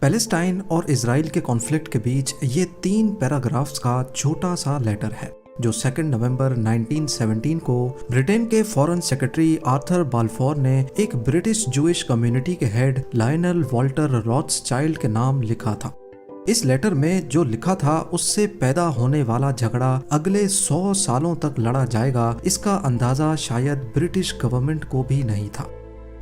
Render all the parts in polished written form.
Palestine और Israel के conflict के बीच ये 3 पैराग्राफ्स का छोटा सा लेटर है जो 2 नवंबर 1917 को ब्रिटेन के फॉरेन सेक्रेटरी आर्थर बाल्फोर ने एक ब्रिटिश जूइश कम्युनिटी के हेड लायनल वॉल्टर रॉथस्चाइल्ड के नाम लिखा था। इस लेटर में जो लिखा था उससे पैदा होने वाला झगड़ा अगले 100 सालों तक लड़ा जाएगा, इसका अंदाजा शायद ब्रिटिश गवर्नमेंट को भी नहीं था।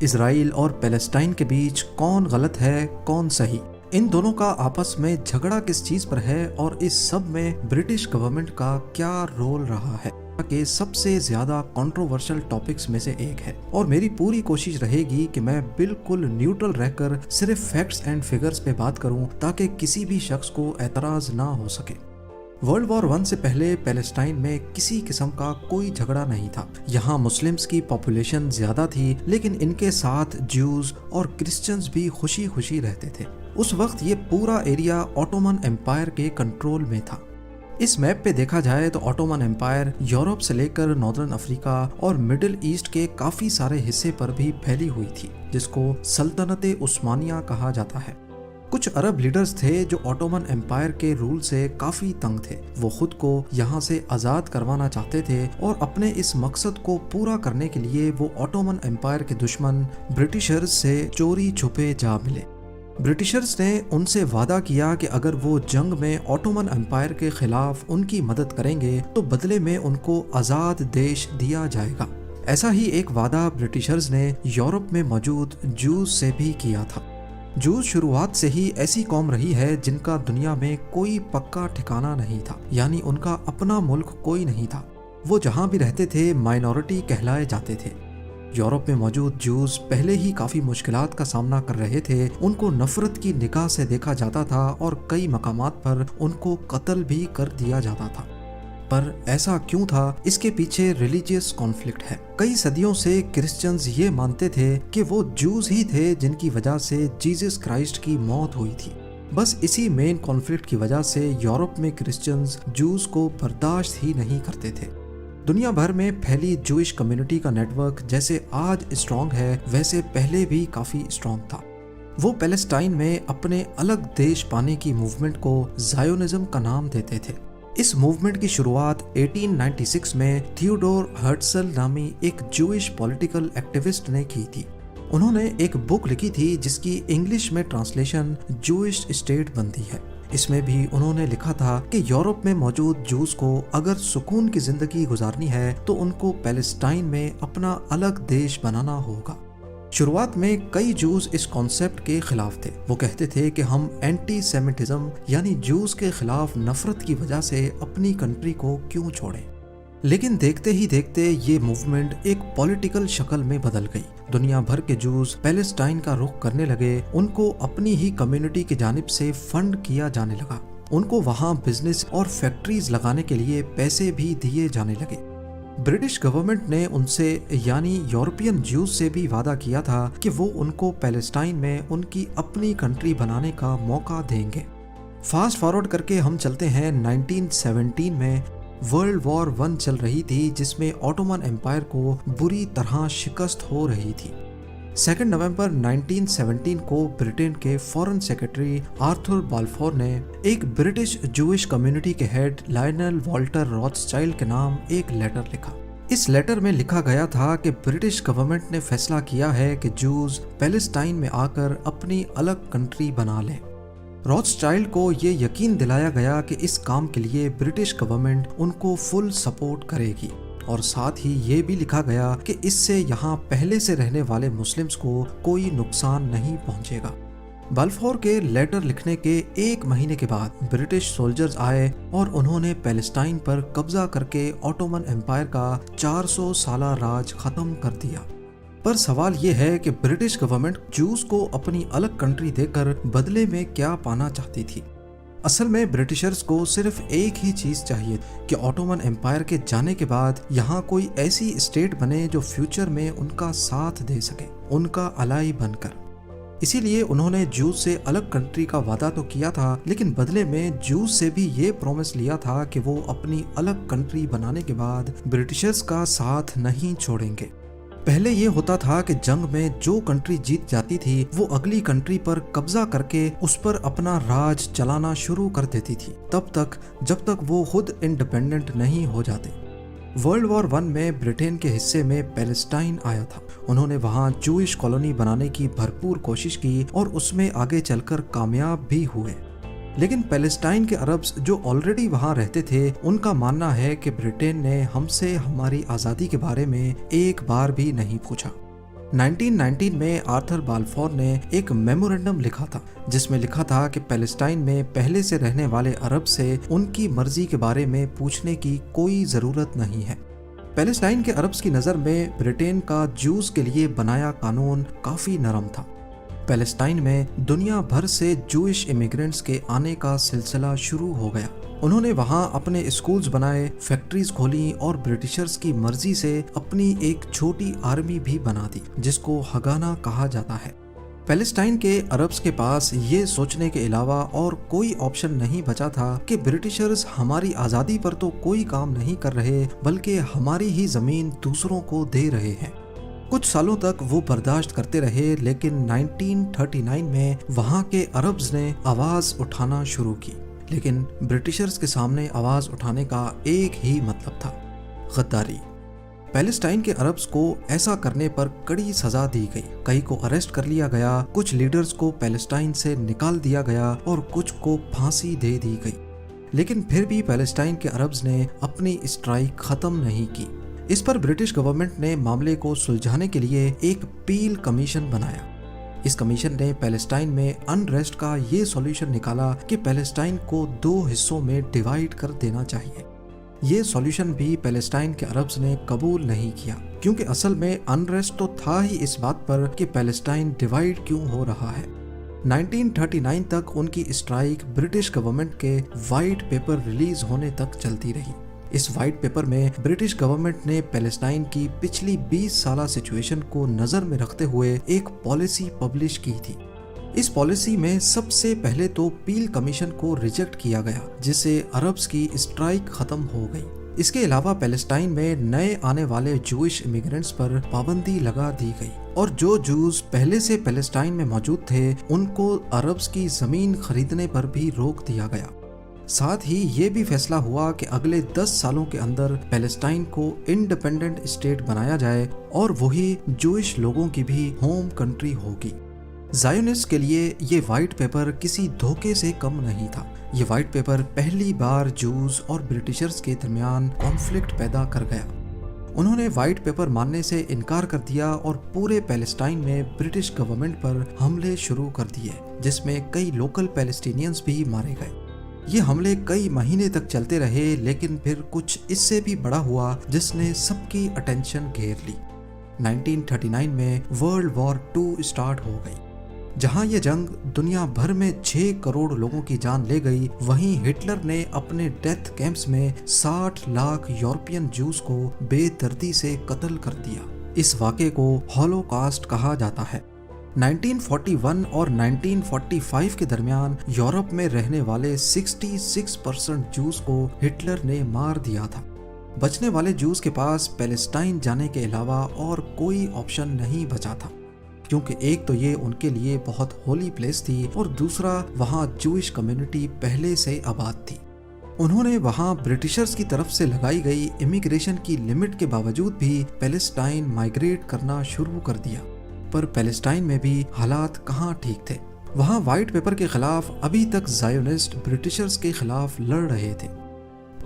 इजराइल और पैलेस्टाइन के बीच कौन गलत है कौन सही, इन दोनों का आपस में झगड़ा किस चीज पर है और इस सब में ब्रिटिश गवर्नमेंट का क्या रोल रहा है के सबसे ज्यादा कंट्रोवर्शियल टॉपिक्स में से एक है। और मेरी पूरी कोशिश रहेगी कि मैं बिल्कुल न्यूट्रल रहकर सिर्फ फैक्ट्स एंड फिगर्स पे बात करूं ताकि किसी भी शख्स को एतराज ना हो सके। वर्ल्ड वॉर 1 से पहले पैलेस्टाइन में किसी किस्म का कोई झगड़ा नहीं था। यहाँ मुस्लिम्स की पॉपुलेशन ज्यादा थी, लेकिन इनके साथ ज्यूज और क्रिश्चियंस भी खुशी खुशी रहते थे। उस वक्त ये पूरा एरिया ऑटोमन एम्पायर के कंट्रोल में था। इस मैप पे देखा जाए तो ऑटोमन एम्पायर यूरोप से लेकर नॉर्दर्न अफ्रीका और मिडिल ईस्ट के काफी सारे हिस्से पर भी फैली हुई थी, जिसको सल्तनत उस्मानिया कहा जाता है। कुछ अरब लीडर्स थे जो ऑटोमन एम्पायर के रूल से काफी तंग थे। वो खुद को यहाँ से आजाद करवाना चाहते थे और अपने इस मकसद को पूरा करने के लिए वो ऑटोमन एम्पायर के दुश्मन ब्रिटिशर्स से चोरी छुपे जा मिले। ब्रिटिशर्स ने उनसे वादा किया कि अगर वो जंग में ऑटोमन एम्पायर के खिलाफ उनकी मदद करेंगे तो बदले में उनको आजाद देश दिया जाएगा। ऐसा ही एक वादा ब्रिटिशर्स ने यूरोप में मौजूद जूज से भी किया था। जूज शुरुआत से ही ऐसी कौम रही है जिनका दुनिया में कोई पक्का ठिकाना नहीं था, यानी उनका अपना मुल्क कोई नहीं था। वो जहाँ भी रहते थे माइनॉरिटी कहलाए जाते थे। यूरोप में मौजूद जूज पहले ही काफी मुश्किलात का सामना कर रहे थे। उनको नफरत की निगाह से देखा जाता था और कई मकामात पर उनको कत्ल भी कर दिया जाता था। पर ऐसा क्यों था, इसके पीछे रिलीजियस कॉन्फ्लिक्ट है। कई सदियों से क्रिश्चियंस ये मानते थे कि वो जूज ही थे जिनकी वजह से जीसस क्राइस्ट की मौत हुई थी। बस इसी मेन कॉन्फ्लिक्ट की वजह से यूरोप में क्रिश्चियंस जूज को बर्दाश्त ही नहीं करते थे। दुनिया भर में फैली जूइश कम्युनिटी का नेटवर्क जैसे आज स्ट्रॉन्ग है, वैसे पहले भी काफी स्ट्रॉन्ग था। वो पैलेस्टाइन में अपने अलग देश पाने की मूवमेंट को ज़ायोनिज्म का नाम देते थे। इस मूवमेंट की शुरुआत 1896 में थियोडोर हर्ट्सल नामी एक जूइश पॉलिटिकल एक्टिविस्ट ने की थी। उन्होंने एक बुक लिखी थी जिसकी इंग्लिश में ट्रांसलेशन जूइश स्टेट बनती है। इसमें भी उन्होंने लिखा था कि यूरोप में मौजूद जूस को अगर सुकून की जिंदगी गुजारनी है तो उनको पैलेस्टाइन में अपना अलग देश बनाना होगा। शुरुआत में कई जूस इस कॉन्सेप्ट के खिलाफ थे। वो कहते थे कि हम एंटी सेमिटिज्म यानी जूस के खिलाफ नफरत की वजह से अपनी कंट्री को क्यों छोड़ें। लेकिन देखते ही देखते ये मूवमेंट एक पॉलिटिकल शक्ल में बदल गई। दुनिया भर के जूस पैलेस्टाइन का रुख करने लगे। उनको अपनी ही कम्युनिटी की जानिब से फंड किया जाने लगा। उनको वहाँ बिजनेस और फैक्ट्रीज लगाने के लिए पैसे भी दिए जाने लगे। ब्रिटिश गवर्नमेंट ने उनसे यानी यूरोपियन जूस से भी वादा किया था कि वो उनको पैलेस्टाइन में उनकी अपनी कंट्री बनाने का मौका देंगे। फास्ट फॉरवर्ड करके हम चलते हैं 1917 में। वर्ल्ड वॉर 1 चल रही थी जिसमें ऑटोमन एम्पायर को बुरी तरह शिकस्त हो रही थी। 2 नवंबर 1917 को ब्रिटेन के फॉरेन सेक्रेटरी आर्थर बाल्फोर ने एक ब्रिटिश जूइश कम्युनिटी के हेड लायनल वॉल्टर रॉथस्चाइल्ड के नाम एक लेटर लिखा। इस लेटर में लिखा गया था कि ब्रिटिश गवर्नमेंट ने फैसला किया है कि जूज पैलेस्टाइन में आकर अपनी अलग कंट्री बना लें। रॉथस्चाइल्ड को ये यकीन दिलाया गया कि इस काम के लिए ब्रिटिश गवर्नमेंट उनको फुल सपोर्ट करेगी और साथ ही ये भी लिखा गया कि इससे यहाँ पहले से रहने वाले मुस्लिम्स को कोई नुकसान नहीं पहुँचेगा। बाल्फोर के लेटर लिखने के 1 महीने के बाद ब्रिटिश सोल्जर्स आए और उन्होंने पैलेस्टाइन पर कब्जा करके ऑटोमन एम्पायर का 400 साला राज खत्म कर दिया। पर सवाल ये है कि ब्रिटिश गवर्नमेंट जूस को अपनी अलग कंट्री देकर बदले में क्या पाना चाहती थी। असल में ब्रिटिशर्स को सिर्फ एक ही चीज चाहिए कि ऑटोमन एम्पायर के जाने के बाद यहाँ कोई ऐसी स्टेट बने जो फ्यूचर में उनका साथ दे सके, उनका अलाई बनकर। इसीलिए उन्होंने जूस से अलग कंट्री का वादा तो किया था, लेकिन बदले में जूस से भी ये प्रॉमिस लिया था कि वो अपनी अलग कंट्री बनाने के बाद ब्रिटिशर्स का साथ नहीं छोड़ेंगे। پہلے یہ ہوتا تھا کہ جنگ میں جو کنٹری جیت جاتی تھی وہ اگلی کنٹری پر قبضہ کر کے اس پر اپنا راج چلانا شروع کر دیتی تھی، تب تک جب تک وہ خود انڈیپینڈنٹ نہیں ہو جاتے۔ ورلڈ وار 1 میں برٹین کے حصے میں پیلسٹائن آیا تھا۔ انہوں نے وہاں جوئش کالونی بنانے کی بھرپور کوشش کی اور اس میں آگے چل کر کامیاب بھی ہوئے، لیکن پیلسٹائن کے عربز جو آلریڈی وہاں رہتے تھے ان کا ماننا ہے کہ برٹین نے ہم سے ہماری آزادی کے بارے میں ایک بار بھی نہیں پوچھا۔ 1919 میں آرتھر بالفور نے ایک میمورنڈم لکھا تھا جس میں لکھا تھا کہ پیلسٹائن میں پہلے سے رہنے والے عرب سے ان کی مرضی کے بارے میں پوچھنے کی کوئی ضرورت نہیں ہے۔ پیلسٹائن کے عربز کی نظر میں برٹین کا جوز کے لیے بنایا قانون کافی نرم تھا۔ پیلسٹائن میں دنیا بھر سے جوئش امیگرنٹس کے آنے کا سلسلہ شروع ہو گیا۔ انہوں نے وہاں اپنے اسکولز بنائے، فیکٹریز کھولیں اور برٹشرز کی مرضی سے اپنی ایک چھوٹی آرمی بھی بنا دی جس کو ہگانا کہا جاتا ہے۔ پیلسٹائن کے عربز کے پاس یہ سوچنے کے علاوہ اور کوئی آپشن نہیں بچا تھا کہ برٹشرز ہماری آزادی پر تو کوئی کام نہیں کر رہے بلکہ ہماری ہی زمین دوسروں کو دے رہے ہیں۔ کچھ سالوں تک وہ برداشت کرتے رہے، لیکن 1939 میں وہاں کے عربز نے آواز اٹھانا شروع کی، لیکن برٹشرز کے سامنے آواز اٹھانے کا ایک ہی مطلب تھا: غداری۔ پیلسٹائن کے عربز کو ایسا کرنے پر کڑی سزا دی گئی، کئی کو اریسٹ کر لیا گیا، کچھ لیڈرز کو پیلسٹائن سے نکال دیا گیا اور کچھ کو پھانسی دے دی گئی، لیکن پھر بھی پیلسٹائن کے عربز نے اپنی اسٹرائک ختم نہیں کی۔ اس پر برٹش گورنمنٹ نے معاملے کو سلجھانے کے لیے ایک پیل کمیشن بنایا۔ اس کمیشن نے پیلسٹائن میں انریسٹ کا یہ سولوشن نکالا کہ پیلسٹائن کو 2 حصوں میں ڈیوائیڈ کر دینا چاہیے۔ یہ سولوشن بھی پیلسٹائن کے عربز نے قبول نہیں کیا، کیونکہ اصل میں انریسٹ تو تھا ہی اس بات پر کہ پیلسٹائن ڈیوائیڈ کیوں ہو رہا ہے۔ 1939 تک ان کی اسٹرائک برٹش گورنمنٹ کے وائٹ پیپر ریلیز ہونے تک چلتی رہی۔ اس وائٹ پیپر میں برٹش گورنمنٹ نے پیلسٹائن کی پچھلی 20 سالہ سچویشن کو نظر میں رکھتے ہوئے ایک پالیسی پبلش کی تھی۔ اس پالیسی میں سب سے پہلے تو پیل کمیشن کو ریجیکٹ کیا گیا، جس سے عربز کی اسٹرائک ختم ہو گئی۔ اس کے علاوہ پیلسٹائن میں نئے آنے والے جوئش امیگرنٹس پر پابندی لگا دی گئی، اور جو جوز پہلے سے پیلسٹائن میں موجود تھے ان کو عربز کی زمین خریدنے پر بھی روک دیا گیا۔ ساتھ ہی یہ بھی فیصلہ ہوا کہ اگلے 10 سالوں کے اندر پیلسٹائن کو انڈیپینڈنٹ اسٹیٹ بنایا جائے اور وہی جوئش لوگوں کی بھی ہوم کنٹری ہوگی۔ زائونسٹ کے لیے یہ وائٹ پیپر کسی دھوکے سے کم نہیں تھا۔ یہ وائٹ پیپر پہلی بار جوز اور برٹشرز کے درمیان کانفلکٹ پیدا کر گیا۔ انہوں نے وائٹ پیپر ماننے سے انکار کر دیا اور پورے پیلسٹائن میں برٹش گورنمنٹ پر حملے شروع کر دیے، جس میں کئی لوکل پیلسٹینینز بھی مارے گئے۔ یہ حملے کئی مہینے تک چلتے رہے، لیکن پھر کچھ اس سے بھی بڑا ہوا جس نے سب کی اٹینشن گھیر لی۔ 1939 میں ورلڈ وار 2 اسٹارٹ ہو گئی۔ جہاں یہ جنگ دنیا بھر میں 6 کروڑ لوگوں کی جان لے گئی، وہیں ہٹلر نے اپنے ڈیتھ کیمپس میں 60 لاکھ یورپین جوز کو بے دردی سے قتل کر دیا۔ اس واقعے کو ہولوکاسٹ کہا جاتا ہے۔ 1941 اور 1945 کے درمیان یورپ میں رہنے والے 66% جوز کو ہٹلر نے مار دیا تھا۔ بچنے والے جوز کے پاس پیلسٹائن جانے کے علاوہ اور کوئی آپشن نہیں بچا تھا، کیونکہ ایک تو یہ ان کے لیے بہت ہولی پلیس تھی اور دوسرا وہاں جوئش کمیونٹی پہلے سے آباد تھی۔ انہوں نے وہاں برٹشرز کی طرف سے لگائی گئی امیگریشن کی لمٹ کے باوجود بھی پیلسٹائن مائیگریٹ کرنا شروع کر دیا، پر پیلسٹائن میں بھی حالات کہاں ٹھیک تھے۔ وہاں وائٹ پیپر کے خلاف ابھی تک زائونسٹ برٹشرز کے خلاف لڑ رہے تھے۔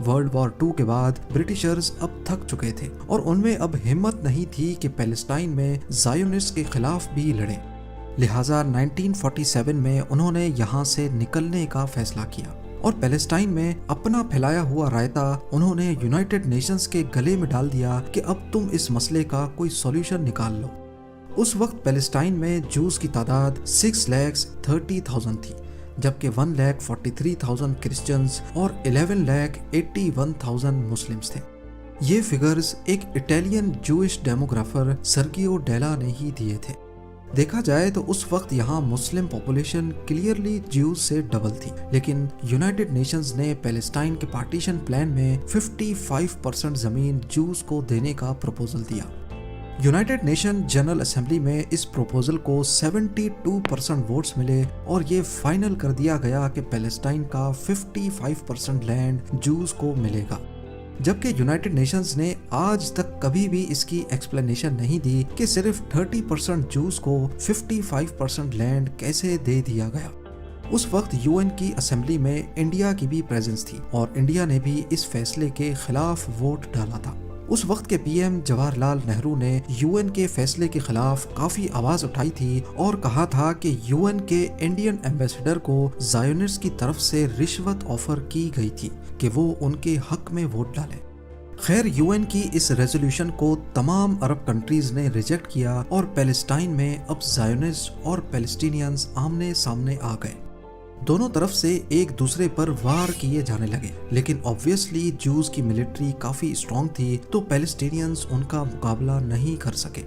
ورلڈ وار 2 کے بعد برٹشرز اب تھک چکے تھے اور ان میں اب ہمت نہیں تھی کہ پیلسٹائن میں زائونسٹ کے خلاف بھی لڑیں، لہٰذا 1947 میں انہوں نے یہاں سے نکلنے کا فیصلہ کیا اور پیلسٹائن میں اپنا پھیلایا ہوا رائتا انہوں نے یونائٹڈ نیشنز کے گلے میں ڈال دیا کہ اب تم اس مسئلے کا کوئی سولوشن نکال لو۔ اس وقت پیلسٹائن میں جوز کی تعداد 6,30,000 تھی، جبکہ 1,43,000 کرسچنز اور 11,81,000 مسلمز تھے۔ یہ فگرز ایک اٹیلین جوئش ڈیموگرافر سرگیو ڈیلا نے ہی دیے تھے۔ دیکھا جائے تو اس وقت یہاں مسلم پاپولیشن کلیئرلی جیوز سے ڈبل تھی، لیکن یونائٹڈ نیشنز نے پیلسٹائن کے پارٹیشن پلان میں 55% زمین جوز کو دینے کا پروپوزل دیا۔ यूनाइटेड नेशन जनरल असेंबली में इस प्रपोजल को 72% वोट्स मिले और ये फाइनल कर दिया गया कि पैलेस्टाइन का 55% लैंड जूस को मिलेगा। जबकि यूनाइटेड नेशंस ने आज तक कभी भी इसकी एक्सप्लेनेशन नहीं दी कि सिर्फ 30% जूस को 55% लैंड कैसे दे दिया गया। उस वक्त यूएन की असेंबली में इंडिया की भी प्रेजेंस थी और इंडिया ने भी इस फैसले के खिलाफ वोट डाला था। उस वक्त के पीएम जवाहरलाल नेहरू ने यूएन के फैसले के खिलाफ काफी आवाज उठाई थी और कहा था कि यूएन के इंडियन एम्बेसडर को ज़ायोनिस्ट की तरफ से रिश्वत ऑफर की गई थी कि वो उनके हक में वोट डालें। खैर, यूएन की इस रेजोल्यूशन को तमाम अरब कंट्रीज ने रिजेक्ट किया और पैलेस्टाइन में अब ज़ायोनिस्ट और पैलेस्टीनियंस आमने सामने आ गए। दोनों तरफ से एक दूसरे पर वार किए जाने लगे, लेकिन ऑब्वियसली जूस की मिलिट्री काफी स्ट्रॉन्ग थी तो पैलेस्टीनियंस उनका मुकाबला नहीं कर सके।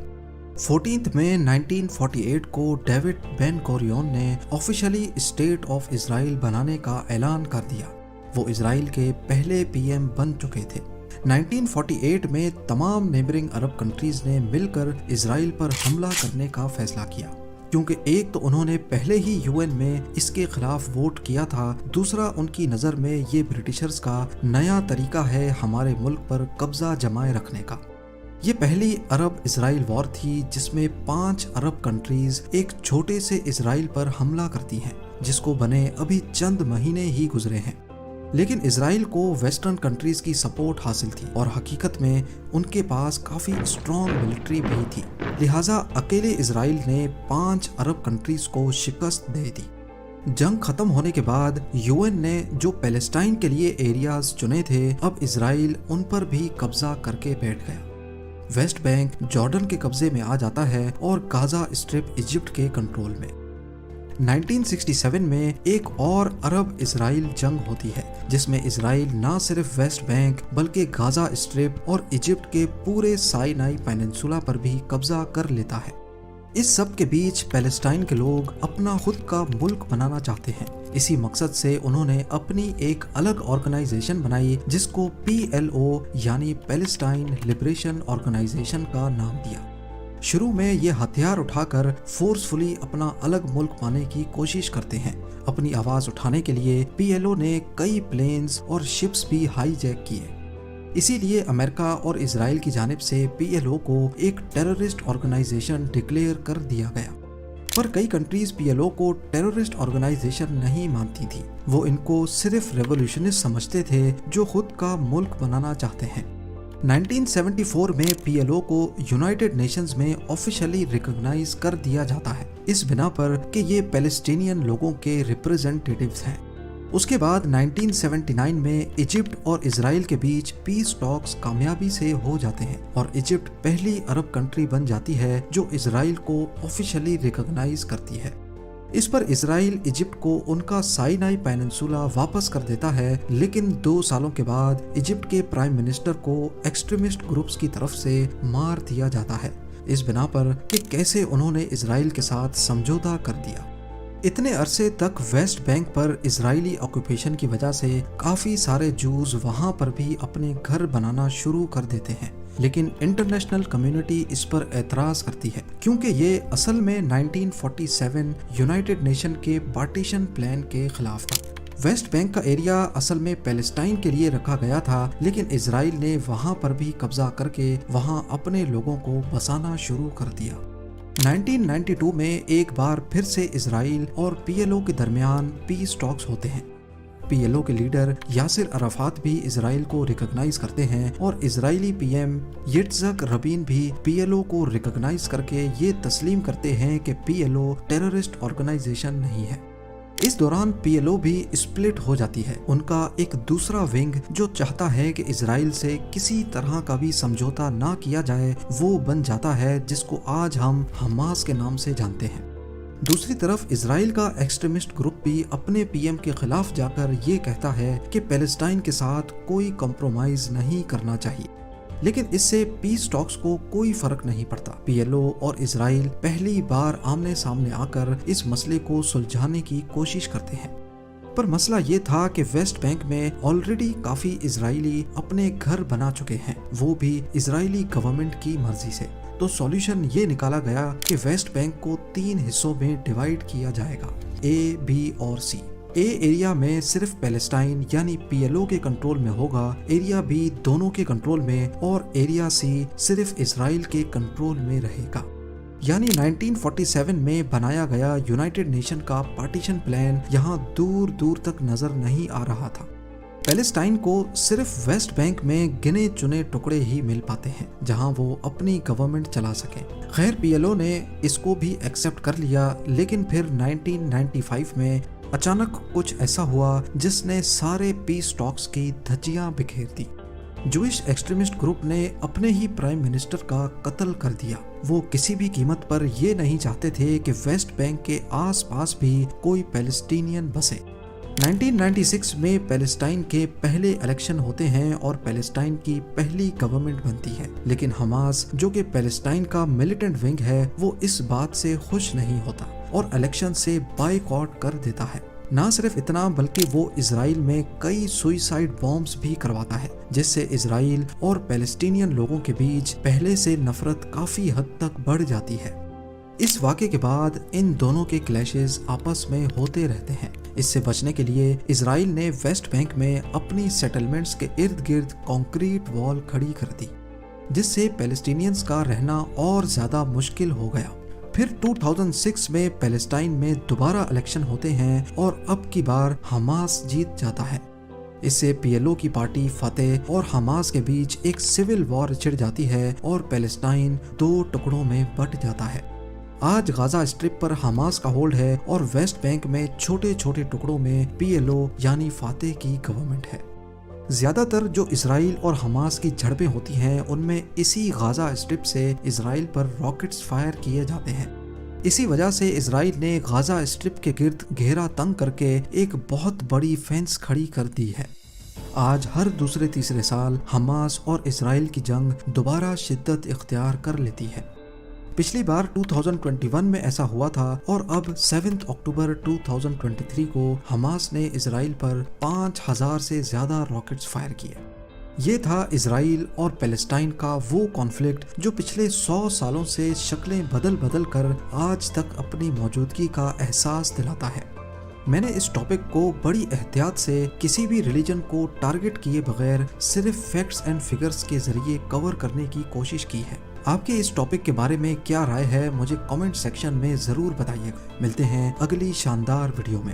14 मई 1948 को डेविड बेन गोरियन ने ऑफिशियली स्टेट ऑफ इजराइल बनाने का ऐलान कर दिया। वो इजराइल के पहले पीएम बन चुके थे। 1948 में तमाम नेबरिंग अरब कंट्रीज ने मिलकर इजराइल पर हमला करने का फैसला किया, क्योंकि एक तो उन्होंने पहले ही यूएन में इसके खिलाफ वोट किया था, दूसरा उनकी नज़र में ये ब्रिटिशर्स का नया तरीका है हमारे मुल्क पर कब्जा जमाए रखने का। ये पहली अरब इजराइल वॉर थी जिसमें 5 अरब कंट्रीज एक छोटे से इजराइल पर हमला करती हैं, जिसको बने अभी चंद महीने ही गुजरे हैं। लेकिन इजराइल को वेस्टर्न कंट्रीज की सपोर्ट हासिल थी और हकीकत में उनके पास काफ़ी स्ट्रॉन्ग मिलिट्री भी थी, लिहाजा अकेले इजराइल ने 5 अरब कंट्रीज को शिकस्त दे दी। जंग खत्म होने के बाद यूएन ने जो पैलेस्टाइन के लिए एरियाज चुने थे, अब इजराइल उन पर भी कब्जा करके बैठ गया। वेस्ट बैंक जॉर्डन के कब्जे में आ जाता है और गाजा स्ट्रिप इजिप्ट के कंट्रोल में। 1967 में एक और अरब इजराइल जंग होती है, जिसमें इजराइल न सिर्फ वेस्ट बैंक बल्कि गाजा स्ट्रिप और इजिप्ट के पूरे साइनाई पेनिनसुला पर भी कब्जा कर लेता है। इस सब के बीच पैलेस्टाइन के लोग अपना खुद का मुल्क बनाना चाहते हैं। इसी मकसद से उन्होंने अपनी एक अलग ऑर्गेनाइजेशन बनाई जिसको PLO यानी पैलेस्टाइन लिबरेशन ऑर्गेनाइजेशन का नाम दिया। शुरू में ये हथियार उठाकर फोर्सफुली अपना अलग मुल्क पाने की कोशिश करते हैं। अपनी आवाज उठाने के लिए PLO ने कई प्लेन्स और शिप्स भी हाईजैक किए। इसीलिए अमेरिका और इजराइल की जानिब से PLO को एक टेररिस्ट ऑर्गेनाइजेशन डिक्लेयर कर दिया गया। पर कई कंट्रीज PLO को टेररिस्ट ऑर्गेनाइजेशन नहीं मानती थी। वो इनको सिर्फ रेवोल्यूशनिस्ट समझते थे जो खुद का मुल्क बनाना चाहते हैं। 1974 में PLO को यूनाइटेड नेशंस में ऑफिशियली रिकॉग्नाइज कर दिया जाता है, इस बिना पर कि ये पैलेस्टीनियन लोगों के रिप्रेजेंटेटिव्स हैं। उसके बाद 1979 में इजिप्ट और इजराइल के बीच पीस टॉक्स कामयाबी से हो जाते हैं और इजिप्ट पहली अरब कंट्री बन जाती है जो इजराइल को ऑफिशियली रिकॉग्नाइज करती है। इस पर इजराइल इजिप्ट को उनका साइनाई पेनिनसुला वापस कर देता है, लेकिन 2 सालों के बाद इजिप्ट के प्राइम मिनिस्टर को एक्सट्रीमिस्ट ग्रुप्स की तरफ से मार दिया जाता है, इस बिना पर कि कैसे उन्होंने इजराइल के साथ समझौता कर दिया। इतने अरसे तक वेस्ट बैंक पर इजरायली ऑक्यूपेशन की वजह से काफी सारे जूस वहां पर भी अपने घर बनाना शुरू कर देते हैं, लेकिन इंटरनेशनल कम्युनिटी इस पर एतराज करती है क्योंकि ये असल में 1947 यूनाइटेड नेशन के पार्टीशन प्लान के खिलाफ था। वेस्ट बैंक का एरिया असल में पैलेस्टाइन के लिए रखा गया था, लेकिन इजराइल ने वहां पर भी कब्जा करके वहां अपने लोगों को बसाना शुरू कर दिया। 1992 में एक बार फिर से इजराइल और PLO के दरमियान पीस टॉक्स होते हैं। PLO के लीडर यासिर अराफात भी इजराइल को रिकॉग्नाइज करते हैं और इजरायली PM यित्ज़हक रबीन भी PLO को रिकॉग्नाइज करके ये तस्लीम करते हैं कि PLO टेररिस्ट ऑर्गेनाइजेशन नहीं है। इस दौरान PLO भी स्प्लिट हो जाती है। उनका एक दूसरा विंग जो चाहता है कि इजराइल से किसी तरह का भी समझौता ना किया जाए, वो बन जाता है जिसको आज हम हमास के नाम से जानते हैं। दूसरी तरफ इजराइल का एक्सट्रीमिस्ट ग्रुप भी अपने PM के खिलाफ जाकर ये कहता है कि पैलेस्टाइन के साथ कोई कॉम्प्रोमाइज नहीं करना चाहिए, लेकिन इससे पीस टॉक्स को कोई फर्क नहीं पड़ता। PLO और इजराइल पहली बार आमने सामने आकर इस मसले को सुलझाने की कोशिश करते हैं, पर मसला ये था कि वेस्ट बैंक में ऑलरेडी काफी इजरायली अपने घर बना चुके हैं, वो भी इजरायली गवर्नमेंट की मर्जी से। तो सॉल्यूशन ये निकाला गया कि वेस्ट बैंक को 3 हिस्सों में डिवाइड किया जाएगा, ए, बी और सी। ए एरिया में सिर्फ पैलेस्टाइन यानी PLO के कंट्रोल में होगा, एरिया बी दोनों के कंट्रोल में और एरिया सी सिर्फ इजराइल के कंट्रोल में रहेगा। यानी 1947 में बनाया गया यूनाइटेड नेशन का पार्टीशन प्लान यहाँ दूर दूर तक नजर नहीं आ रहा था। पैलेस्टाइन को सिर्फ वेस्ट बैंक में गिने चुने टुकड़े ही मिल पाते हैं जहां वो अपनी गवर्नमेंट चला सके। खैर PLO ने इसको भी एक्सेप्ट कर लिया, लेकिन फिर 1995 में अचानक कुछ ऐसा हुआ जिसने सारे पीस टॉक्स की धज्जियां बिखेर दी। जूइश एक्सट्रीमिस्ट ग्रुप ने अपने ही प्राइम मिनिस्टर का कत्ल कर दिया। वो किसी भी कीमत पर ये नहीं चाहते थे कि वेस्ट बैंक के आसपास भी कोई पैलेस्टीनियन बसे। 1996 में पैलेस्टाइन के पहले इलेक्शन होते हैं और पैलेस्टाइन की पहली गवर्नमेंट बनती है, लेकिन हमास जो कि पैलेस्टाइन का मिलिटेंट विंग है वो इस बात से खुश नहीं होता और इलेक्शन से बायकॉट कर देता है। ना सिर्फ इतना बल्कि वो इजराइल में कई सुइसाइड बॉम्ब्स भी करवाता है, जिससे इजराइल और पैलेस्टीनियन लोगों के बीच पहले से नफरत काफी हद तक बढ़ जाती है। इस वाक़े के बाद इन दोनों के क्लैशेस आपस में होते रहते हैं। इससे बचने के लिए इजराइल ने वेस्ट बैंक में अपनी सेटलमेंट्स के इर्द गिर्द कंक्रीट वॉल खड़ी कर दी, जिससे पैलेस्टीनियंस का रहना और ज्यादा मुश्किल हो गया। फिर 2006 में पैलेस्टाइन में दोबारा इलेक्शन होते हैं और अब की बार हमास जीत जाता है। इससे PLO की पार्टी फतेह और हमास के बीच एक सिविल वॉर छिड़ जाती है और पैलेस्टाइन 2 टुकड़ों में बंट जाता है। आज गाजा स्ट्रिप पर हमास का होल्ड है और वेस्ट बैंक में छोटे छोटे टुकड़ों में PLO यानी फातेह की गवर्नमेंट है। ज्यादातर जो इजराइल और हमास की झड़पें होती हैं उनमें इसी गाजा स्ट्रिप से इजराइल पर रॉकेट्स फायर किए जाते हैं। इसी वजह से इजराइल ने गाजा स्ट्रिप के गिर्द घेरा तंग करके एक बहुत बड़ी फेंस खड़ी कर दी है। आज हर दूसरे तीसरे साल हमास और इजराइल की जंग दोबारा शिद्दत इख्तियार कर लेती है। पिछली बार 2021 में ऐसा हुआ था और अब 7 अक्टूबर 2023 को हमास ने इजराइल पर 5000 से ज्यादा रॉकेट्स फायर किए। ये था इजराइल और पैलेस्टाइन का वो कॉन्फ्लिक्ट जो पिछले 100 सालों से शक्लें बदल बदल कर आज तक अपनी मौजूदगी का एहसास दिलाता है। मैंने इस टॉपिक को बड़ी एहतियात से किसी भी रिलीजन को टारगेट किए बगैर सिर्फ फैक्ट्स एंड फिगर्स के जरिए कवर करने की कोशिश की है। आपके इस टॉपिक के बारे में क्या राय है मुझे कमेंट सेक्शन में जरूर बताइएगा। मिलते हैं अगली शानदार वीडियो में।